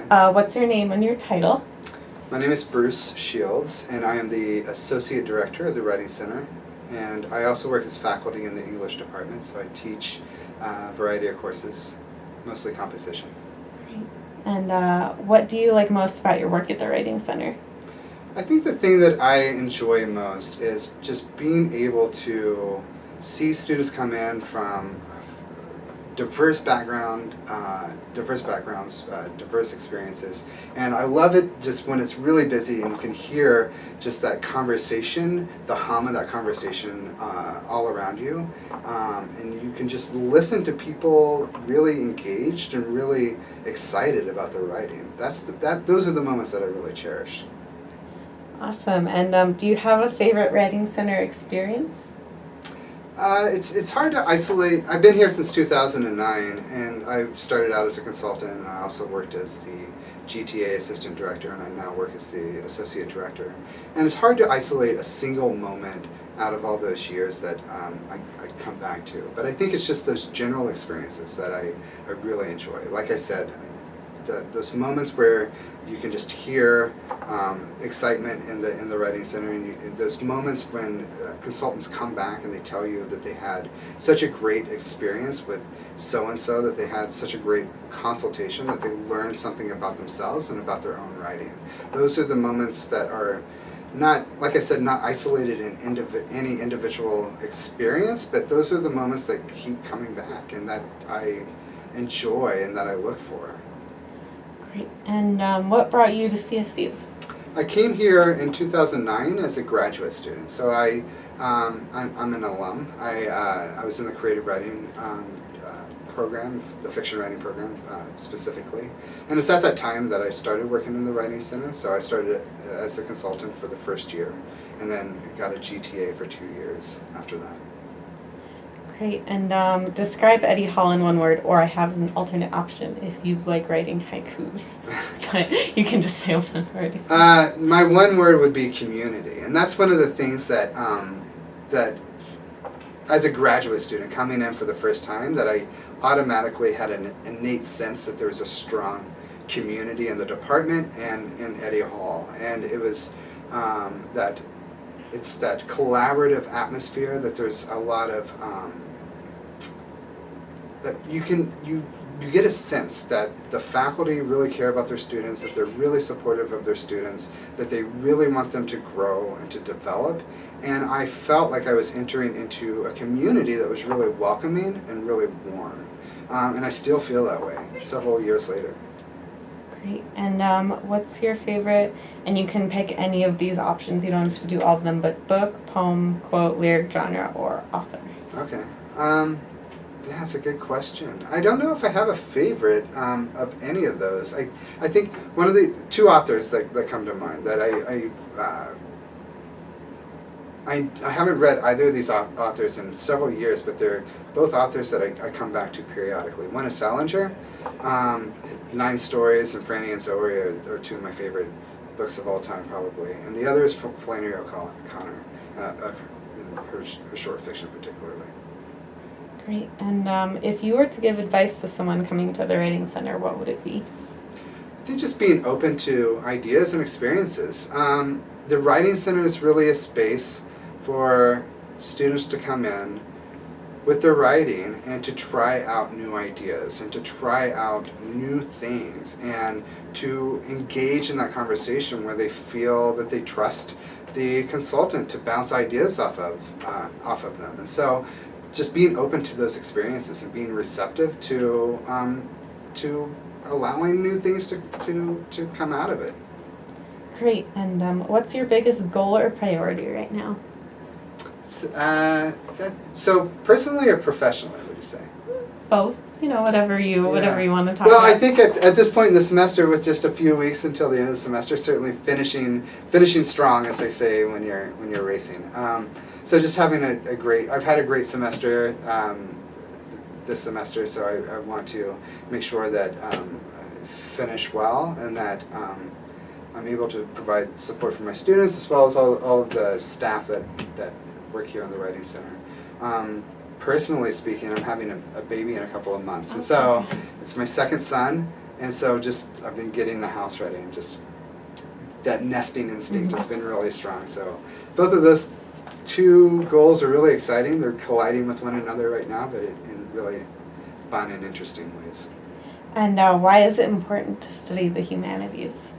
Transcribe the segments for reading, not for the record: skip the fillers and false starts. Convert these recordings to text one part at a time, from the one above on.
What's your name and your title? My name is Bruce Shields, and I am the Associate Director of the Writing Center. And I also work as faculty in the English department, so I teach a variety of courses, mostly composition. Great. And what do you like most about your work at the Writing Center? I think the thing that I enjoy most is just being able to see students come in from diverse backgrounds, diverse experiences, and I love it just when it's really busy and you can hear just that conversation, the hum of that conversation all around you, and you can just listen to people really engaged and really excited about their writing. Those are the moments that I really cherish. Awesome. And do you have a favorite Writing Center experience? It's hard to isolate. I've been here since 2009, and I started out as a consultant, and I also worked as the GTA assistant director, and I now work as the associate director. And it's hard to isolate a single moment out of all those years that I come back to. But I think it's just those general experiences that I really enjoy. Like I said, those moments where you can just hear excitement in the Writing Center, and those moments when consultants come back and they tell you that they had such a great experience with so-and-so, that they had such a great consultation, that they learned something about themselves and about their own writing. Those are the moments that are not, like I said, not isolated in any individual experience, but those are the moments that keep coming back and that I enjoy and that I look for. Great. And what brought you to CSU? I came here in 2009 as a graduate student, so I'm an alum. I was in the creative writing program, the fiction writing program specifically, and it's at that time that I started working in the Writing Center. So I started as a consultant for the first year, and then got a GTA for 2 years after that. Great. And describe Eddie Hall in one word, or I have an alternate option if you like writing haikus. But you can just say one word. My one word would be community, and that's one of the things that that as a graduate student coming in for the first time, that I automatically had an innate sense that there was a strong community in the department and in Eddie Hall, and it was that it's that collaborative atmosphere, that there's a lot of that you get a sense that the faculty really care about their students, that they're really supportive of their students, that they really want them to grow and to develop. And I felt like I was entering into a community that was really welcoming and really warm. And I still feel that way several years later. Great. And what's your favorite, and you can pick any of these options, you don't have to do all of them, but book, poem, quote, lyric, genre, or author? Okay. Yeah, that's a good question. I don't know if I have a favorite of any of those. I think one of the two authors that come to mind that I haven't read either of these authors in several years, but they're both authors that I come back to periodically. One is Salinger. 9 Stories and Franny and Zoe are two of my favorite books of all time, probably. And the other is Flannery O'Connor, her short fiction particularly. Great. And if you were to give advice to someone coming to the Writing Center, what would it be? I think just being open to ideas and experiences. The Writing Center is really a space for students to come in with their writing and to try out new ideas and to try out new things and to engage in that conversation where they feel that they trust the consultant to bounce ideas off of them. And so just being open to those experiences and being receptive to allowing new things to come out of it. Great. And what's your biggest goal or priority right now? So personally or professionally, would you say? Both. Whatever you want to talk about. Well, I think at this point in the semester, with just a few weeks until the end of the semester, certainly finishing strong, as they say when you're racing. So just having I've had a great semester this semester, so I want to make sure that I finish well and that I'm able to provide support for my students as well as all of the staff that work here on the Writing Center. Personally speaking, I'm having a baby in a couple of months, and so it's my second son, And so just, I've been getting the house ready, and just that nesting instinct has been really strong. So both of those two goals are really exciting. They're colliding with one another right now, but in really fun and interesting ways. And why is it important to study the humanities?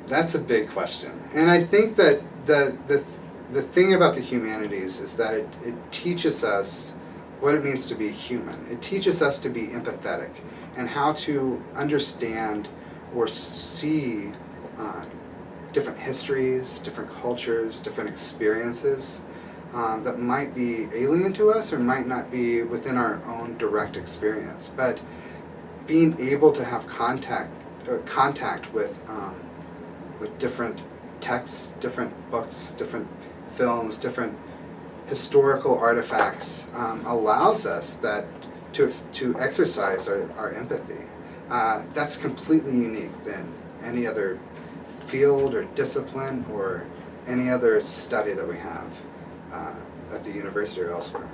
That's a big question. And I think that the thing about the humanities is that it teaches us what it means to be human. It teaches us to be empathetic and how to understand or see different histories, different cultures, different experiences that might be alien to us or might not be within our own direct experience. But being able to have contact with different texts, different books, different films, different historical artifacts allows us to exercise our empathy. That's completely unique than any other field or discipline or any other study that we have at the university or elsewhere.